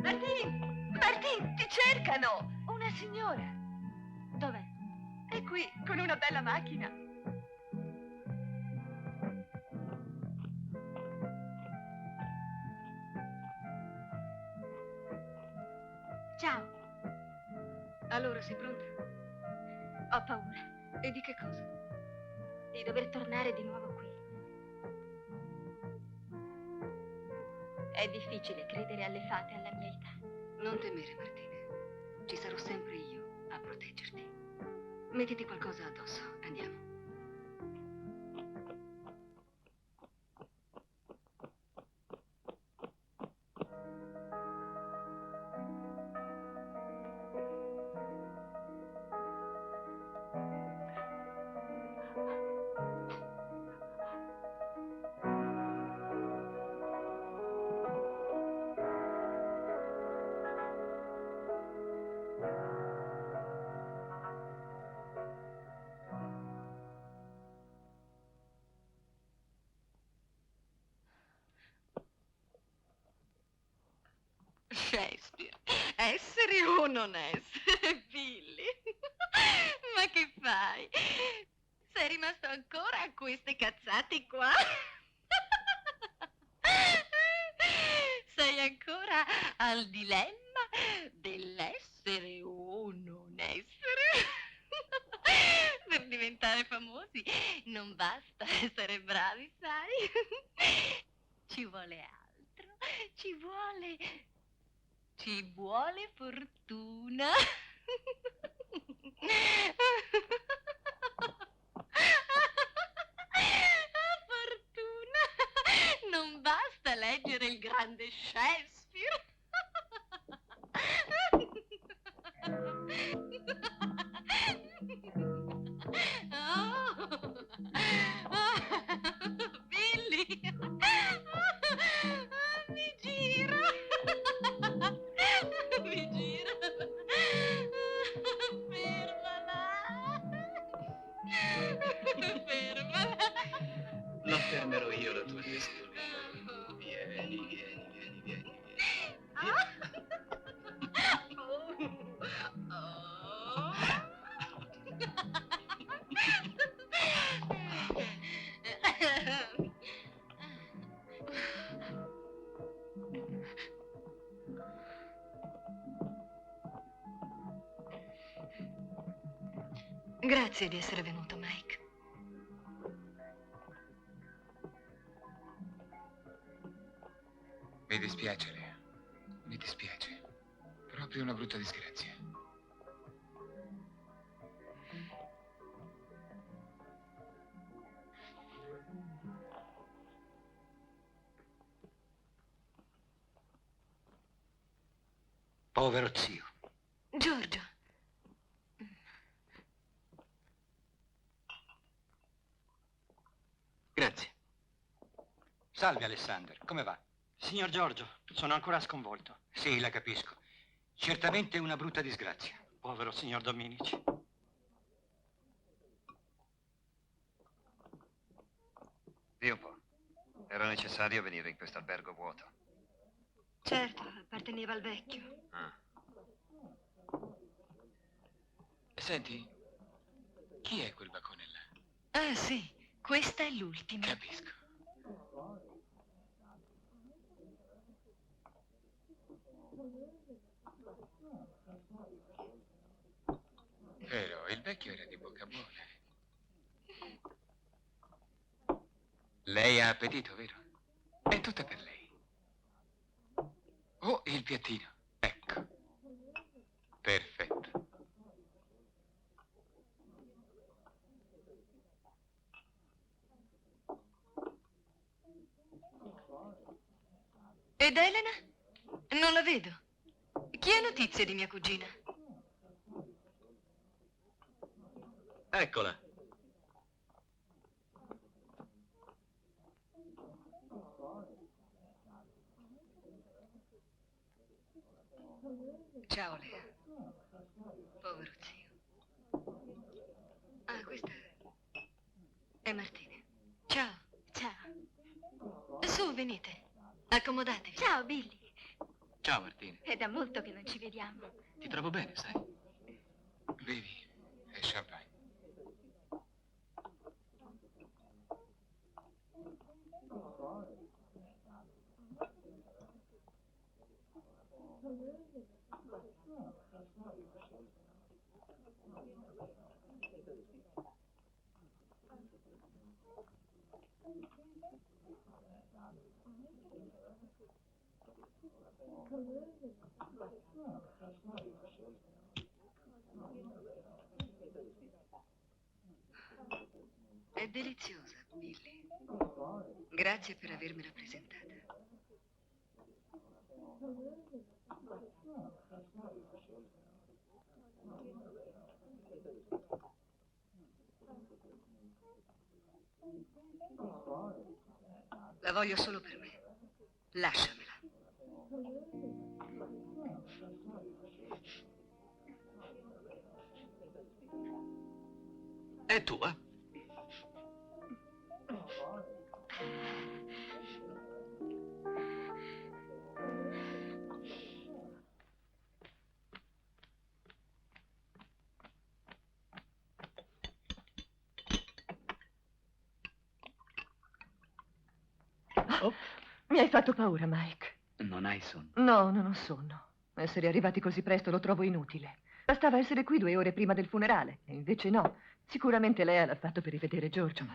Martin! Martin, ti cercano! Una signora. Dov'è? È qui, con una bella macchina. Ciao. Allora, sei pronta? Ho paura E di che cosa? di dover tornare di nuovo qui. È difficile credere alle fate alla mia età. Non temere, Martine. Ci sarò sempre io a proteggerti. Mettiti qualcosa addosso. Andiamo. Shakespeare, essere o non essere, Billy? Ma che fai? Sei rimasto ancora a queste cazzate qua? Sei ancora al dilemma dell'essere o non essere? Per diventare famosi non basta essere bravi, sai? Ci vuole altro, ci vuole... Ci vuole fortuna. Fortuna. Non basta leggere il grande Shakespeare. Oh. Billy. Mi gira. Mi gira. Fermala. Fermala. La fermerò io la tua testolina. Grazie di essere venuto, Mike. Mi dispiace, Lea. Mi dispiace. Proprio una brutta disgrazia. Povero zio. Giorgio. Grazie. Salve, Alessander. Come va? Signor Giorgio, sono ancora sconvolto. Sì, la capisco. Certamente una brutta disgrazia. Povero signor Dominici. Di un po'. Era necessario venire in questo albergo vuoto. Certo, apparteneva al vecchio. Ah. Senti, chi è quel baccone là? Ah, sì, questa è l'ultima. Capisco. Vero, il vecchio era di bocca buona. Lei ha appetito, vero? È tutta per lei. Oh, il piattino. Ecco. Perfetto. Ed Elena? Non la vedo. Chi ha notizie di mia cugina? Eccola. Ciao, Lea. Povero zio. Ah, questa è Martina. Ciao. Ciao. Su, venite. Accomodatevi. Ciao, Billy. Ciao, Martina. È da molto che non ci vediamo. Ti trovo bene, sai? Bevi. È champagne. È deliziosa, Billy. Grazie per avermela presentata. La voglio solo per me. Lasciamela. È tua? Oh, mi hai fatto paura, Mike. Non hai sonno. No, non ho sonno. Essere arrivati così presto lo trovo inutile. Bastava essere qui 2 ore prima del funerale. E invece no. Sicuramente Lea l'ha fatto per rivedere Giorgio.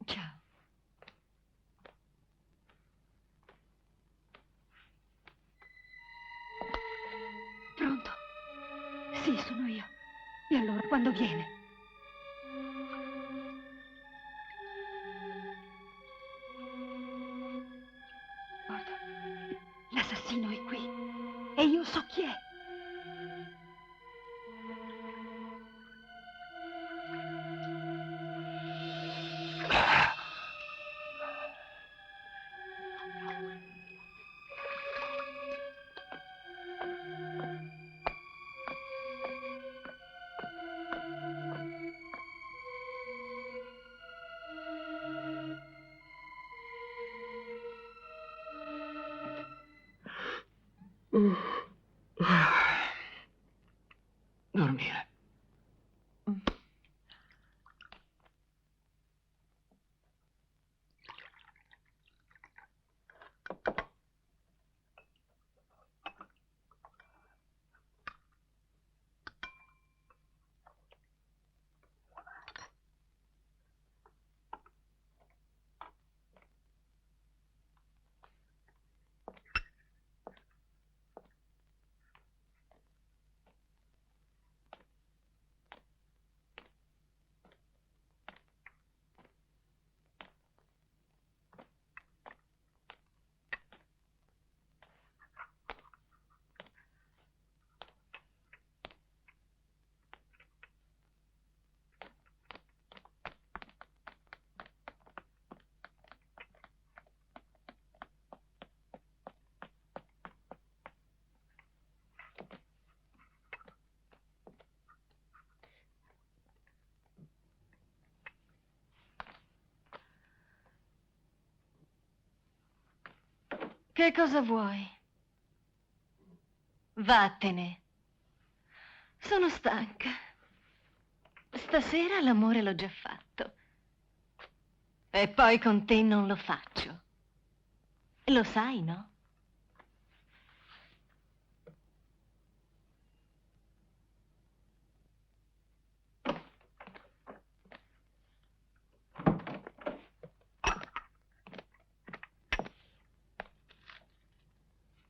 Ciao. Pronto? Sì, sono io. E allora, quando viene? Guarda, l'assassino è qui. E io so chi è. Dormire. Che cosa vuoi? Vattene. Sono stanca. Stasera l'amore l'ho già fatto. E poi con te non lo faccio. Lo sai, no?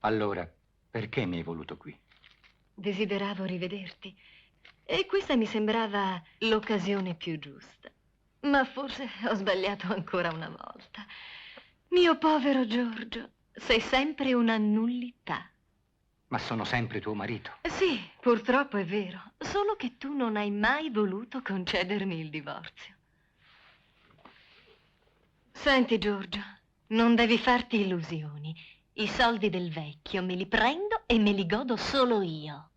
Allora, perché mi hai voluto qui? Desideravo rivederti. E questa mi sembrava l'occasione più giusta. Ma forse ho sbagliato ancora una volta. Mio povero Giorgio, sei sempre una nullità. Ma sono sempre tuo marito. Sì, purtroppo è vero, solo che tu non hai mai voluto concedermi il divorzio. Senti, Giorgio, non devi farti illusioni. I soldi del vecchio me li prendo e me li godo solo io.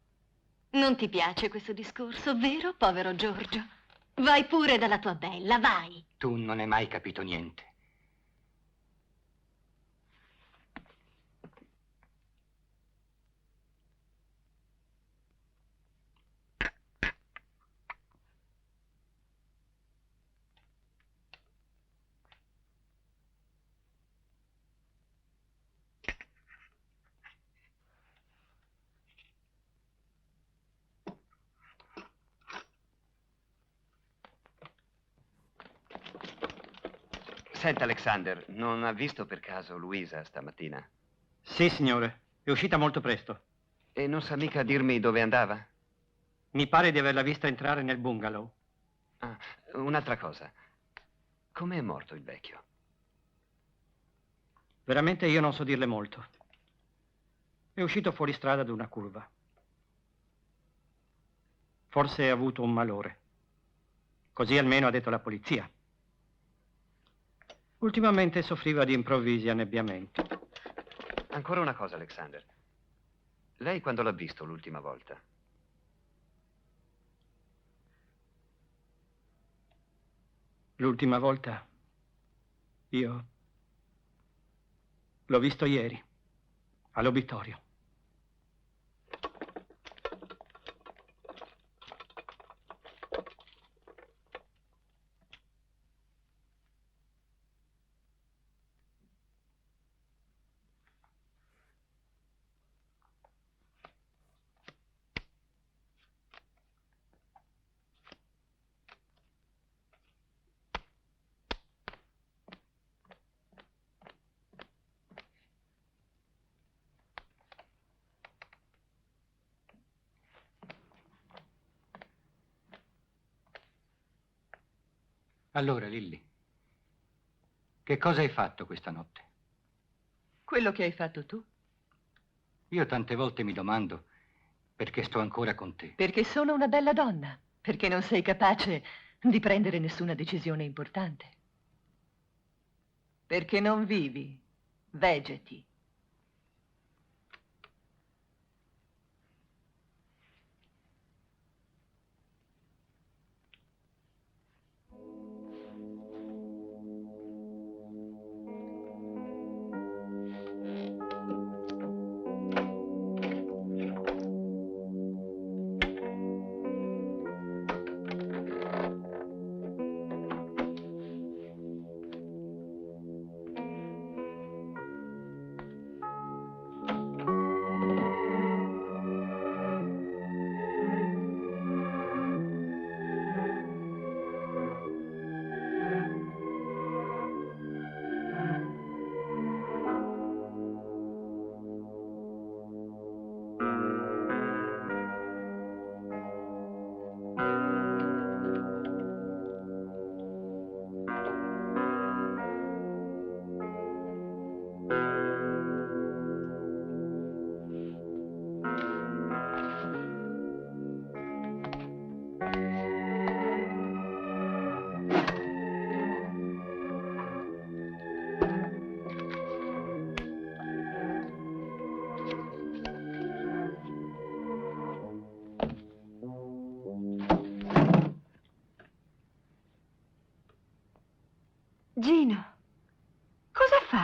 Non ti piace questo discorso, vero, povero Giorgio? Vai pure dalla tua bella, vai. Tu non hai mai capito niente. Senta, Alexander, non ha visto per caso Luisa stamattina? Sì, signore. È uscita molto presto. E non sa mica dirmi dove andava? Mi pare di averla vista entrare nel bungalow. Ah, un'altra cosa. Come è morto il vecchio? Veramente io non so dirle molto. È uscito fuori strada ad una curva. Forse ha avuto un malore. Così almeno ha detto la polizia. Ultimamente soffriva di improvvisi annebbiamenti. Ancora una cosa, Alexander. Lei quando l'ha visto l'ultima volta? L'ultima volta io l'ho visto ieri, all'obitorio. Allora, Lilly, che cosa hai fatto questa notte? Quello che hai fatto tu, Io tante volte mi domando perché sto ancora con te. perché sono una bella donna, perché non sei capace di prendere nessuna decisione importante. Perché non vivi, vegeti.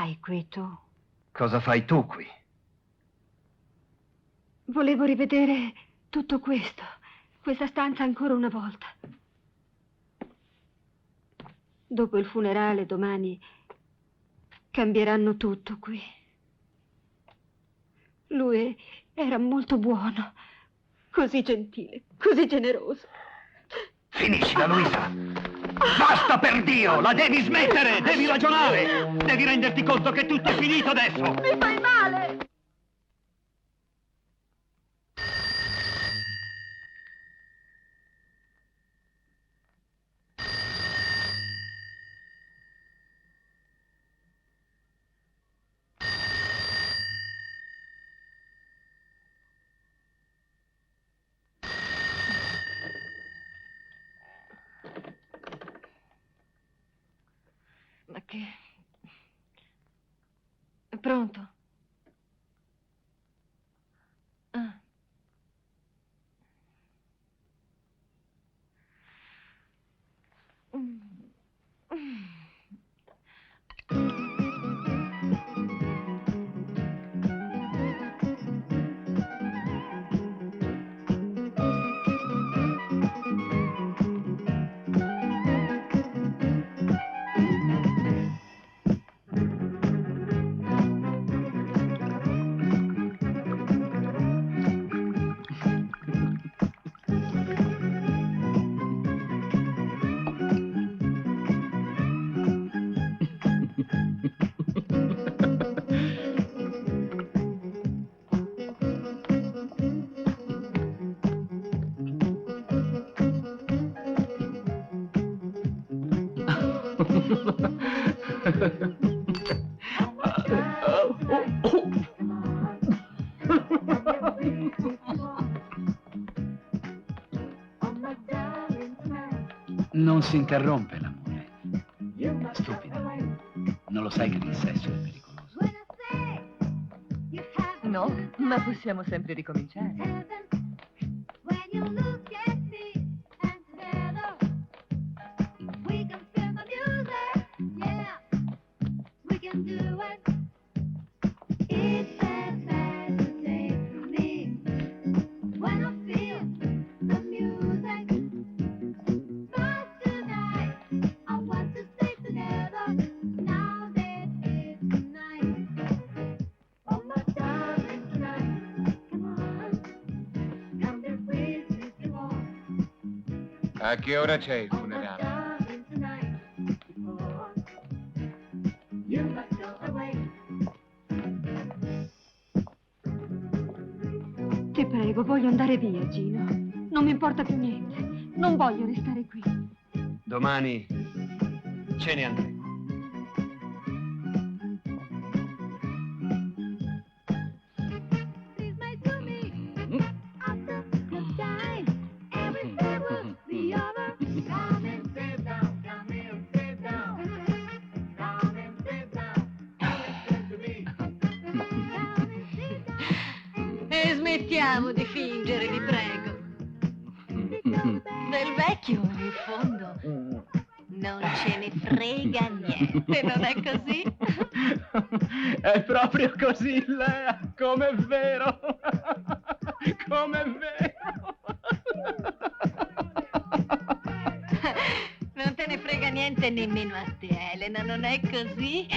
fai qui tu? Cosa fai tu qui? Volevo rivedere tutto questo, questa stanza ancora una volta. Dopo il funerale domani cambieranno tutto qui. Lui era molto buono, così gentile, così generoso. Finiscila, Luisa! Basta, per Dio! La devi smettere! Devi ragionare! Devi renderti conto che tutto è finito adesso! Mi fai male! Ma che... È pronto? Ah. Non si interrompe l'amore. Stupida. Non lo sai che il sesso è pericoloso? No, ma possiamo sempre ricominciare. A che ora c'è il funerale? Ti prego, voglio andare via, Gino. Non mi importa più niente. Non voglio restare qui. Domani ce ne andremo. E smettiamo di fingere, vi prego. Del vecchio, in fondo, non ce ne frega niente, non è così? È proprio così, Lea, com'è vero! Com'è vero! Non te ne frega niente nemmeno a te, Elena, non è così?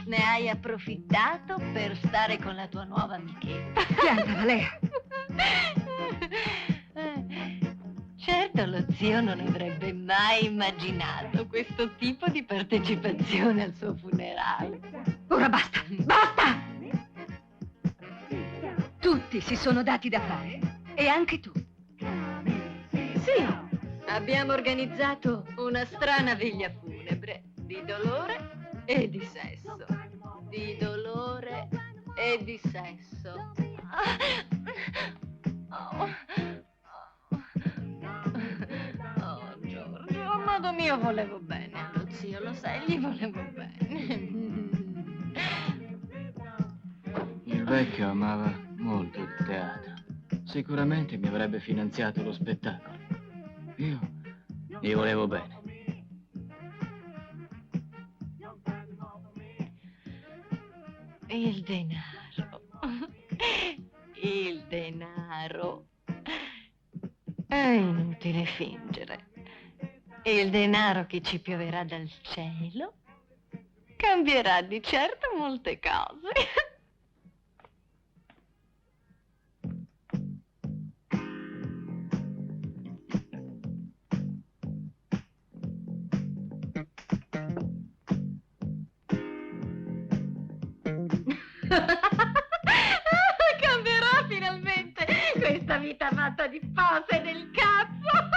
Ne hai approfittato per stare con la tua nuova amichetta. Piantala, Lea. Certo, lo zio non avrebbe mai immaginato questo tipo di partecipazione al suo funerale. Ora basta, basta! Tutti si sono dati da fare. E anche tu. Sì, abbiamo organizzato una strana veglia funebre di dolore e di sesso. Di dolore e di sesso. Oh, Giorgio, amado mio, volevo bene allo zio, lo sai, gli volevo bene. Il vecchio amava molto il teatro. Sicuramente mi avrebbe finanziato lo spettacolo. Io gli volevo bene. Il denaro. Il denaro. È inutile fingere. Il denaro che ci pioverà dal cielo cambierà di certo molte cose. Cambierà finalmente questa vita fatta di pose del cazzo.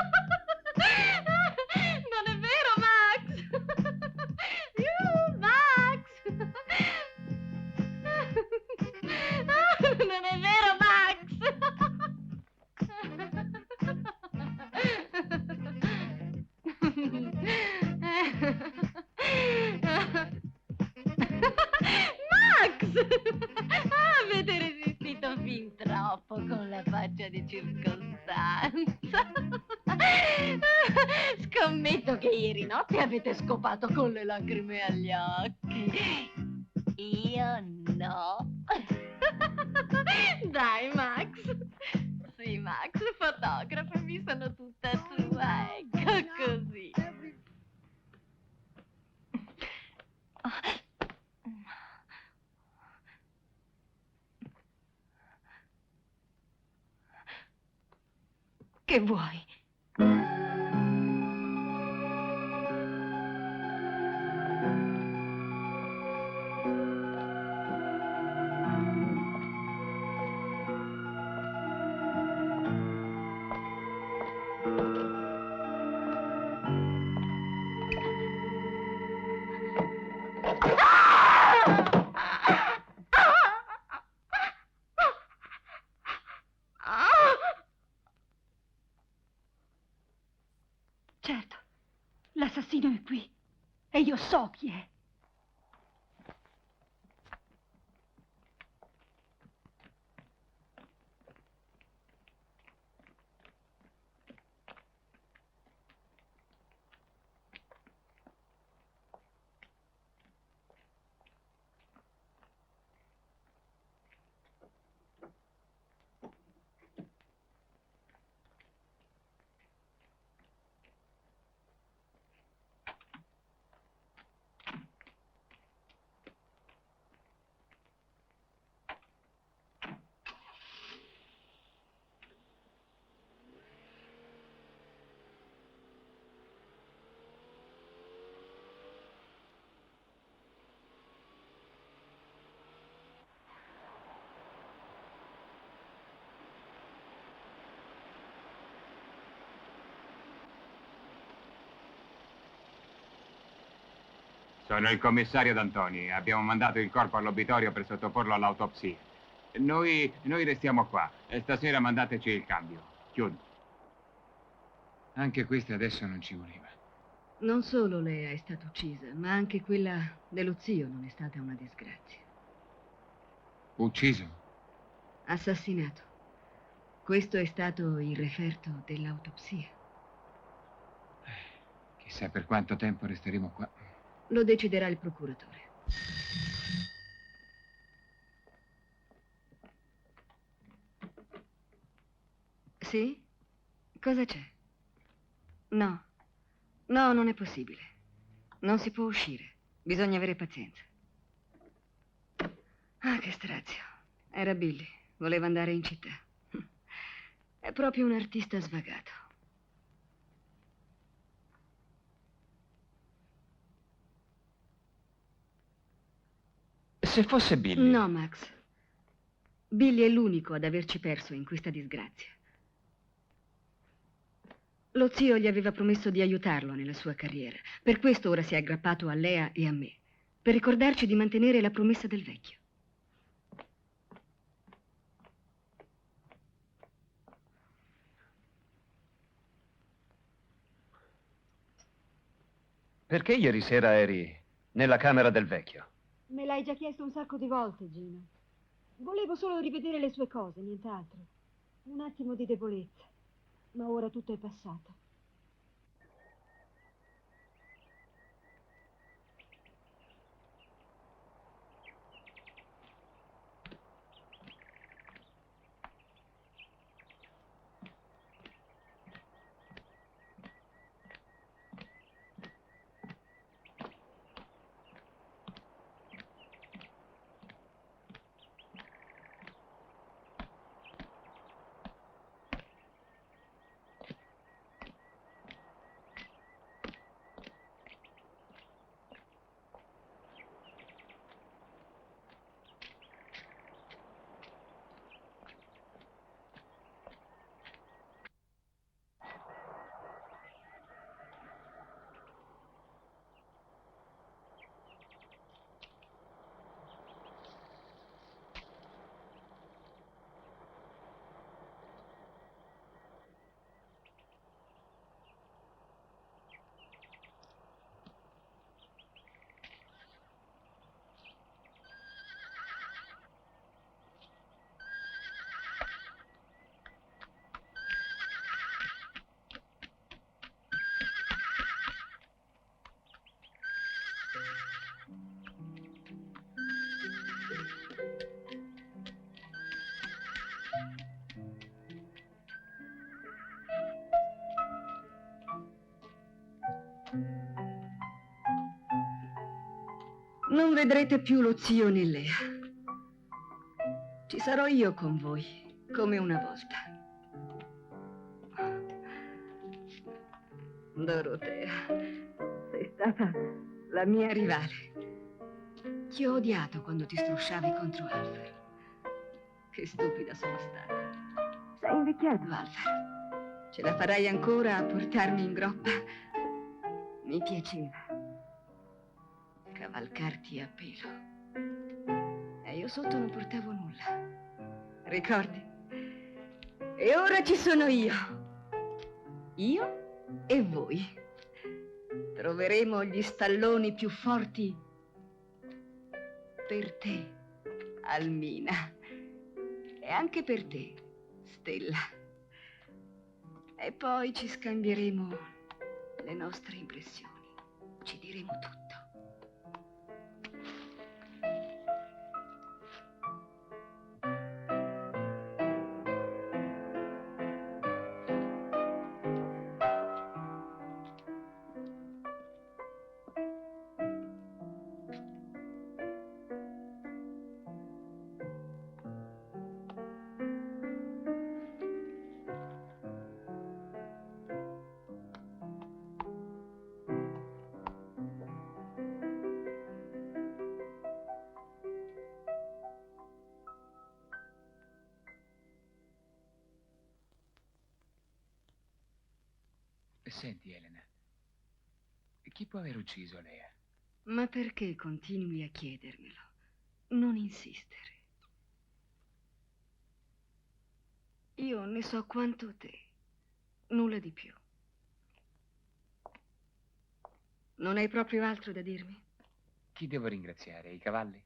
Non è vero, Max? Max! Non è vero, Max? Max! Avete resistito fin troppo con la faccia di circostanza. Scommetto che ieri notte avete scopato con le lacrime agli occhi. Io no. Dai, Max. Sì, Max, fotografami, sono tutta tua, ecco così. Che vuoi? Certo, l'assassino è qui e io so chi è. Sono il commissario D'Antoni. Abbiamo mandato il corpo all'obitorio per sottoporlo all'autopsia. Noi restiamo qua e stasera mandateci il cambio. Chiudo. Anche questo adesso non ci voleva. Non solo Lea è stata uccisa, ma anche quella dello zio non è stata una disgrazia. Ucciso? Assassinato. Questo è stato il referto dell'autopsia. Chissà per quanto tempo resteremo qua. Lo deciderà il procuratore. Sì? Cosa c'è? No. No, non è possibile. Non si può uscire. Bisogna avere pazienza. Ah, che strazio. Era Billy. Voleva andare in città. È proprio un artista svagato. Se fosse Billy... No, Max. Billy è l'unico ad averci perso in questa disgrazia. Lo zio gli aveva promesso di aiutarlo nella sua carriera. Per questo ora si è aggrappato a Lea e a me, per ricordarci di mantenere la promessa del vecchio. Perché ieri sera eri nella camera del vecchio? Me l'hai già chiesto un sacco di volte, Gino. Volevo solo rivedere le sue cose, nient'altro. Un attimo di debolezza. Ma ora tutto è passato. Non vedrete più lo zio né Lea. Ci sarò io con voi, come una volta. Dorotea, sei stata la mia rivale. Ti ho odiato quando ti strusciavi contro Alfred. Che stupida sono stata. Sei invecchiato, Alfred. Ce la farai ancora a portarmi in groppa? Mi piaceva cavalcarti a pelo. E io sotto non portavo nulla. Ricordi? E ora ci sono io. Io e voi. Troveremo gli stalloni più forti per te, Almina. E anche per te, Stella. E poi ci scambieremo le nostre impressioni. Ci diremo tutto. Senti, Elena, chi può aver ucciso Lea? Ma perché continui a chiedermelo? Non insistere. Io ne so quanto te, nulla di più. Non hai proprio altro da dirmi? Chi devo ringraziare? I cavalli?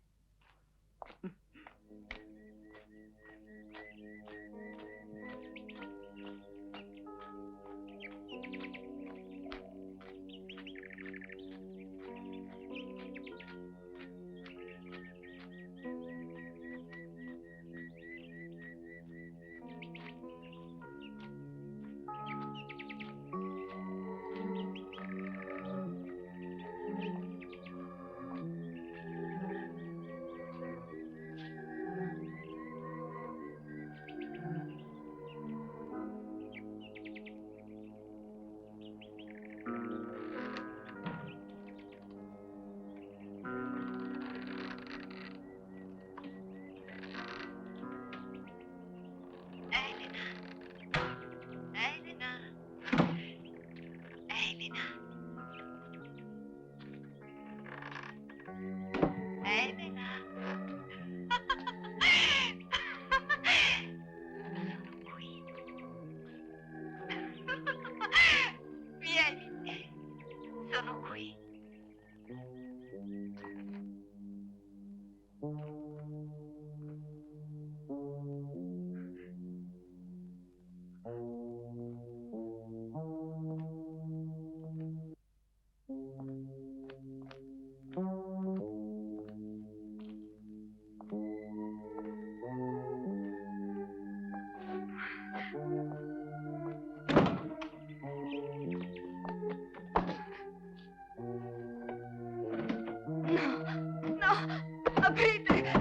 Aprite!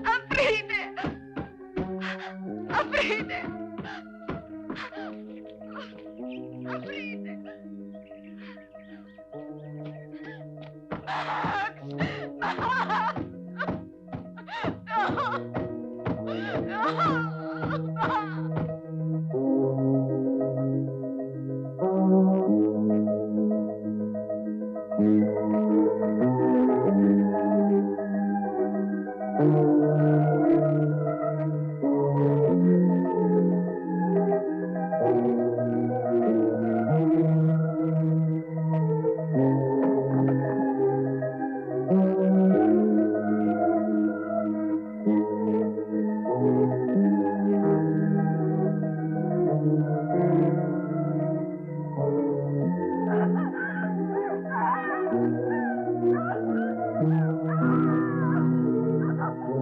Aprite! Aprite! Aprite! Max! Max!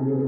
No!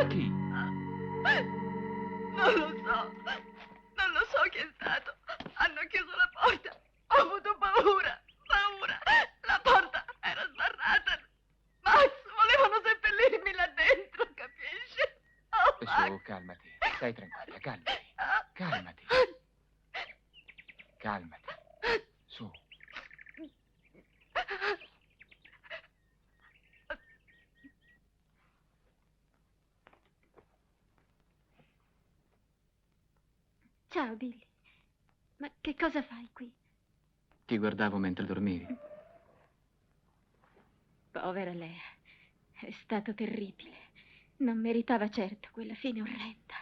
Chi? Non lo so. Non lo so chi è stato. Hanno chiuso la porta. Ho avuto paura. Paura. La porta era sbarrata. Max, volevano seppellirmi là dentro, capisci? Oh, Max. Su, calmati. Stai tranquilla, calmati. Calmati. Calmati. Su. Ciao, Billy. Ma che cosa fai qui? Ti guardavo mentre dormivi. Povera Lea. È stato terribile. Non meritava certo quella fine orrenda.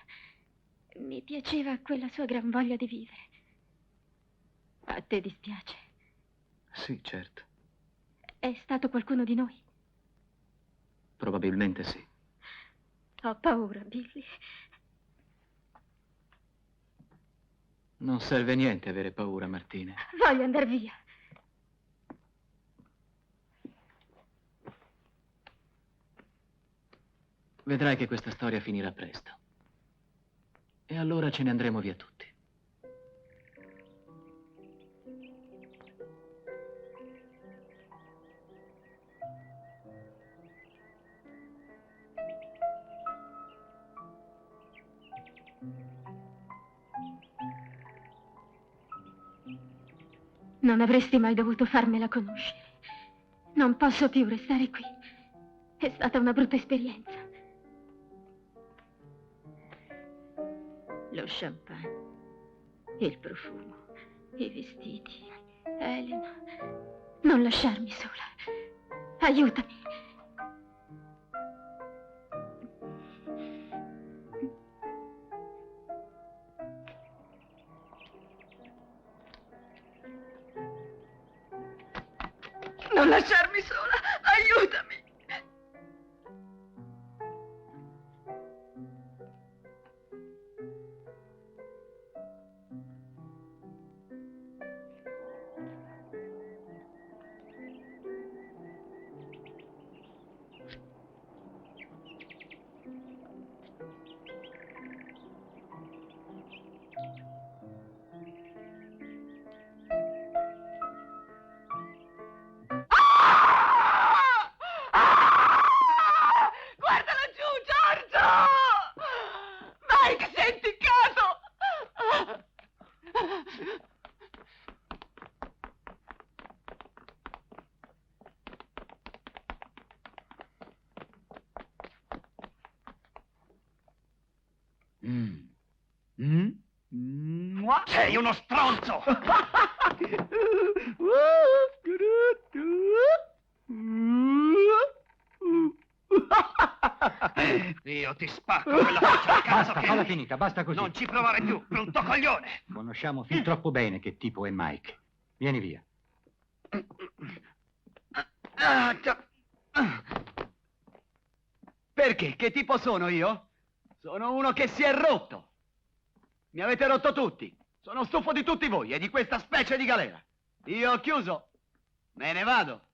Mi piaceva quella sua gran voglia di vivere. A te dispiace? Sì, certo. È stato qualcuno di noi? Probabilmente sì. Ho paura, Billy. Non serve a niente avere paura, Martina. Voglio andare via. Vedrai che questa storia finirà presto. E allora ce ne andremo via tutti. Non avresti mai dovuto farmela conoscere. Non posso più restare qui. È stata una brutta esperienza. Lo champagne, il profumo, i vestiti, Elena. Non lasciarmi sola. Aiutami. Non lasciarmi sola, aiutami! Guarda laggiù, Giorgio! Mike, si è impiccato! Sei uno stronzo! Io ti spacco quella faccia di cazzo Basta, che... falla finita, basta così. Non ci provare più, brutto coglione! Conosciamo fin troppo bene che tipo è Mike. Vieni via. Perché? Che tipo sono io? Sono uno che si è rotto. Mi avete rotto tutti. Sono stufo di tutti voi e di questa specie di galera. Io ho chiuso. Me ne vado.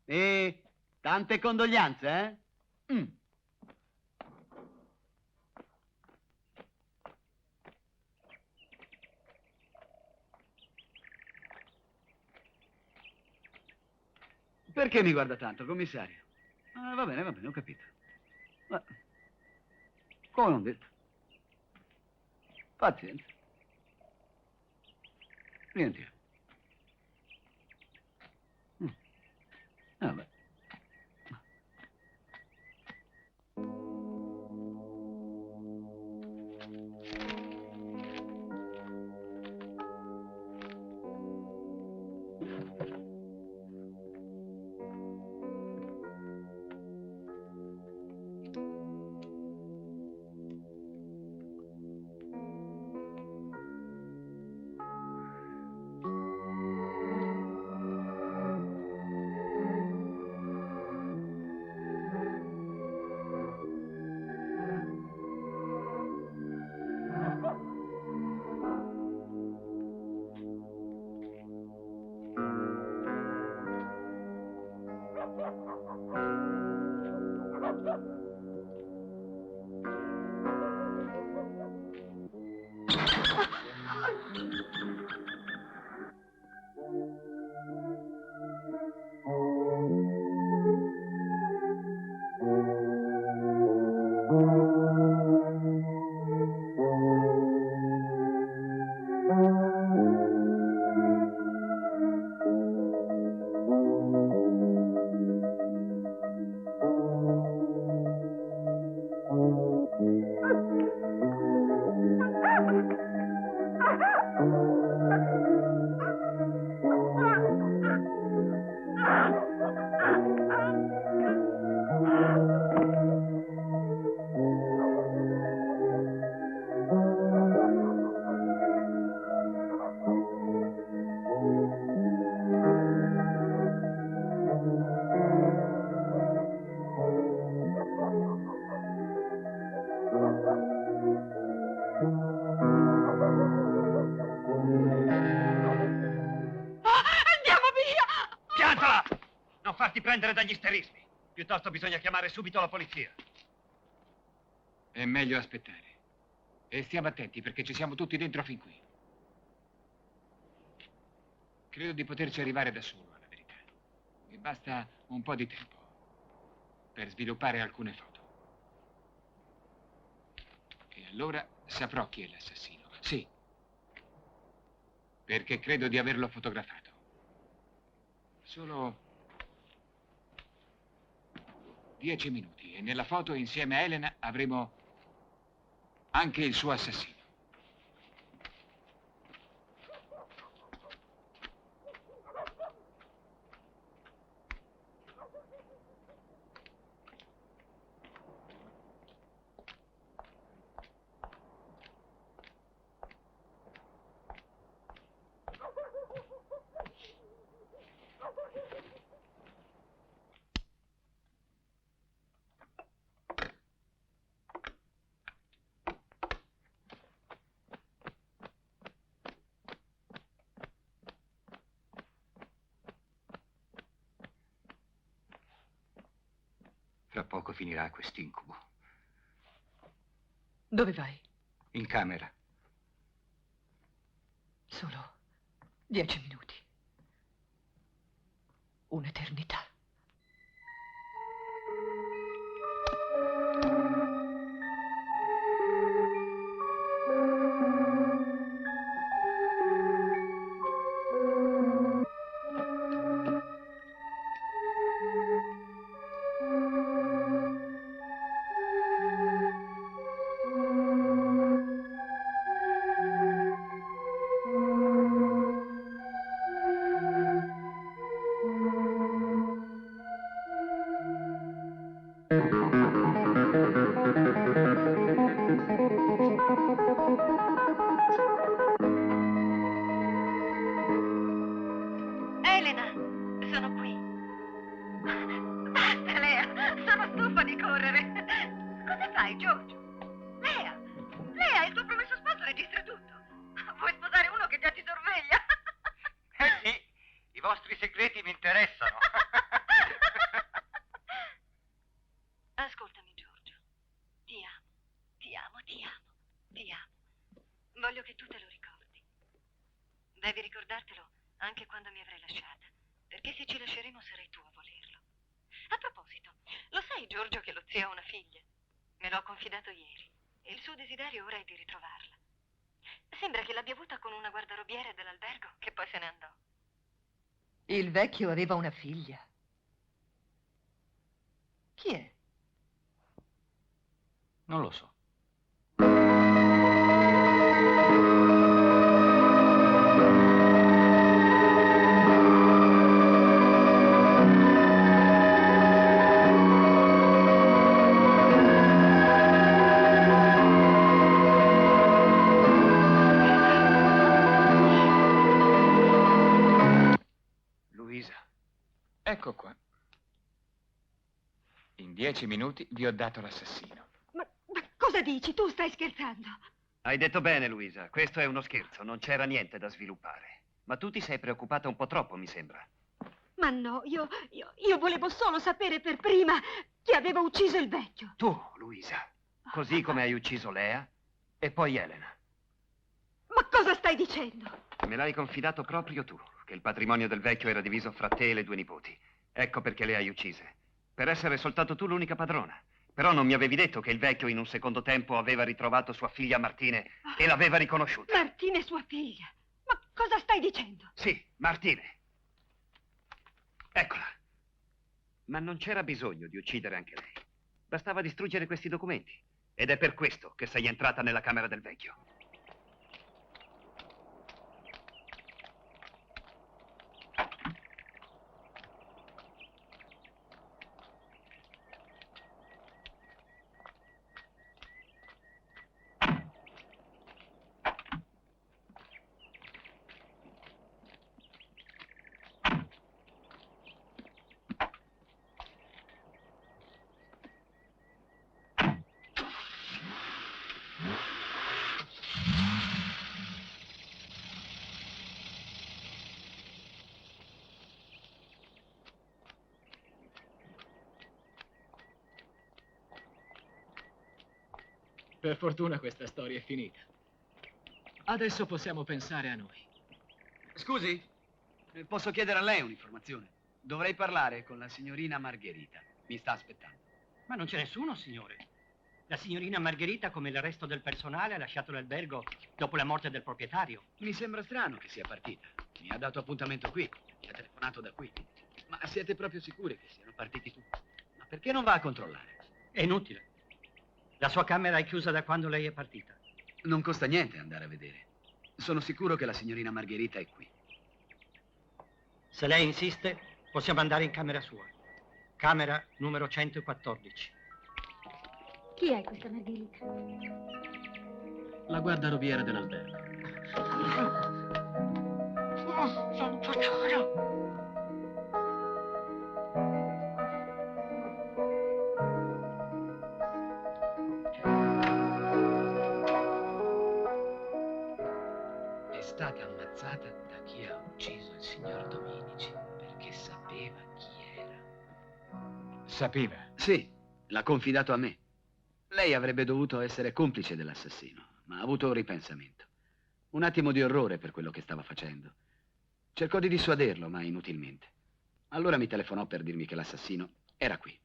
E tante condoglianze, eh? Perché mi guarda tanto, commissario? Va bene, ho capito. Ma... come non detto? Pazienza. Niente. Vabbè. Piantala! Non farti prendere dagli isterismi. Piuttosto bisogna chiamare subito la polizia. È meglio aspettare. E stiamo attenti perché ci siamo tutti dentro fin qui. Credo di poterci arrivare da solo, alla verità. Mi basta un po' di tempo per sviluppare alcune foto. E allora saprò chi è l'assassino. Sì. Perché credo di averlo fotografato. Solo 10 minuti e nella foto insieme a Elena avremo anche il suo assassino. Fra poco finirà quest'incubo. Dove vai? In camera. Solo 10 minuti. Un'eternità. Elena, sono qui. Basta, Lea! Sono stufa di correre! Cosa fai, Giorgio? Lea! Lea, il tuo promesso sposo registra tutto! Vuoi sposare uno che già ti sorveglia? Sì, i vostri segreti mi interessano. Ascoltami, Giorgio. Ti amo, ti amo, ti amo, ti amo. Voglio che tu te lo ricordi. Devi ricordartelo anche quando mi avrai lasciata, perché se ci lasceremo sarai tu a volerlo. A proposito, lo sai, Giorgio, che lo zio ha una figlia? Me l'ho confidato ieri e il suo desiderio ora è di ritrovarla. Sembra che l'abbia avuta con una guardarobiere dell'albergo che poi se ne andò. Il vecchio aveva una figlia. Chi è? Non lo so. Luisa, ecco qua. In 10 minuti vi ho dato l'assassino. Ma cosa dici? Tu stai scherzando? Hai detto bene, Luisa. Questo è uno scherzo, non c'era niente da sviluppare. Ma tu ti sei preoccupata un po' troppo, mi sembra. Ma no, io volevo solo sapere per prima chi aveva ucciso il vecchio. Tu, Luisa. Così come hai ucciso Lea e poi Elena. Ma cosa stai dicendo? Me l'hai confidato proprio tu, che il patrimonio del vecchio era diviso fra te e le 2 nipoti. Ecco perché le hai uccise. Per essere soltanto tu l'unica padrona. Però non mi avevi detto che il vecchio in un secondo tempo aveva ritrovato sua figlia Martine e l'aveva riconosciuta. Martine è sua figlia. Ma cosa stai dicendo? Sì, Martine. Eccola. Ma non c'era bisogno di uccidere anche lei. Bastava distruggere questi documenti. Ed è per questo che sei entrata nella camera del vecchio. Per fortuna questa storia è finita. Adesso possiamo pensare a noi. Scusi, posso chiedere a lei un'informazione? Dovrei parlare con la signorina Margherita. Mi sta aspettando. Ma non c'è nessuno, signore. La signorina Margherita, come il resto del personale, ha lasciato l'albergo dopo la morte del proprietario. Mi sembra strano che sia partita. Mi ha dato appuntamento qui, mi ha telefonato da qui. Ma siete proprio sicuri che siano partiti tutti? Ma perché non va a controllare? È inutile. La sua camera è chiusa da quando lei è partita. Non costa niente andare a vedere. Sono sicuro che la signorina Margherita è qui. Se lei insiste, possiamo andare in camera sua. Camera numero 114. Chi è questa Margherita? La guardarobiera dell'albergo. Santo cielo! È stata ammazzata da chi ha ucciso il signor Dominici, perché sapeva chi era. Sapeva? Sì, l'ha confidato a me. Lei avrebbe dovuto essere complice dell'assassino, ma ha avuto un ripensamento. Un attimo di orrore per quello che stava facendo. Cercò di dissuaderlo, ma inutilmente. Allora mi telefonò per dirmi che l'assassino era qui.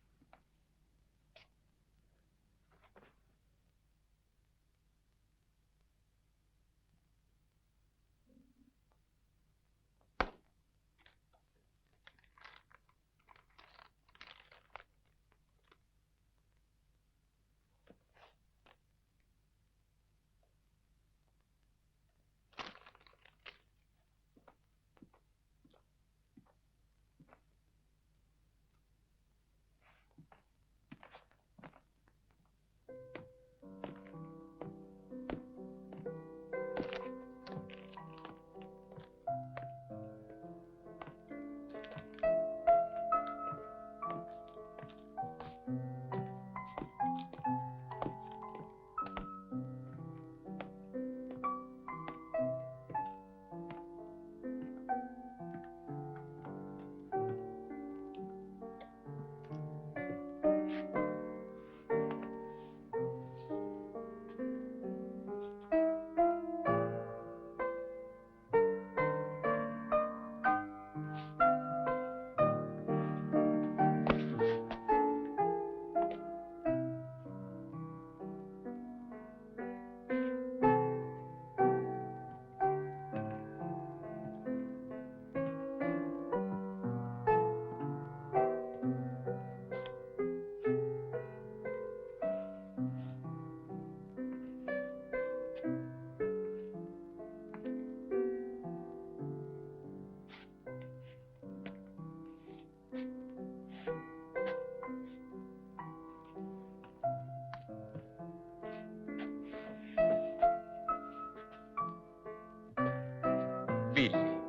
Billy.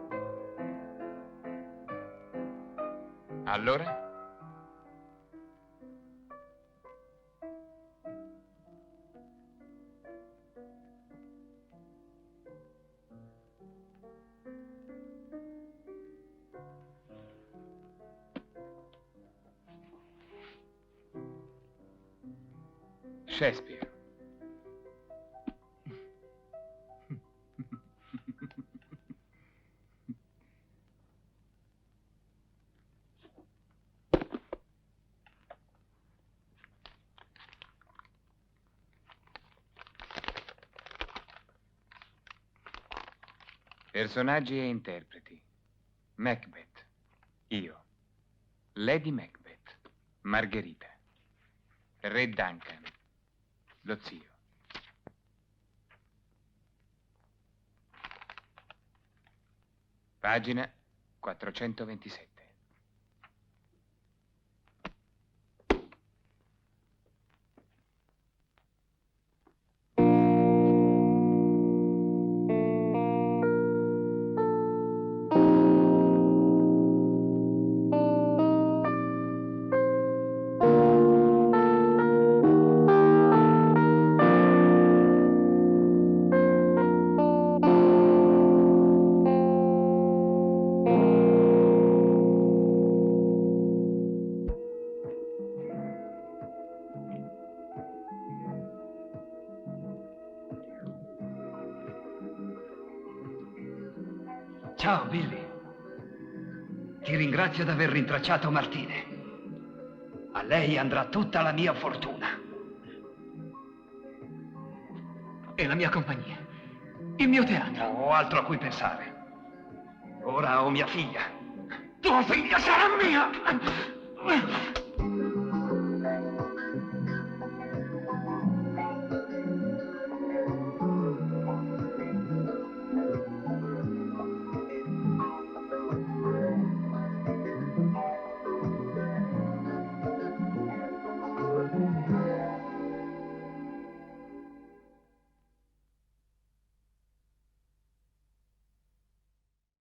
Allora? Shakespeare. Personaggi e interpreti. Macbeth. Io. Lady Macbeth. Margherita. Re Duncan. Lo zio. Pagina 427. Ciao, Billy. Ti ringrazio di aver rintracciato Martine. A lei andrà tutta la mia fortuna. E la mia compagnia. Il mio teatro. Ho altro a cui pensare. Ora ho mia figlia. Tua figlia sarà mia!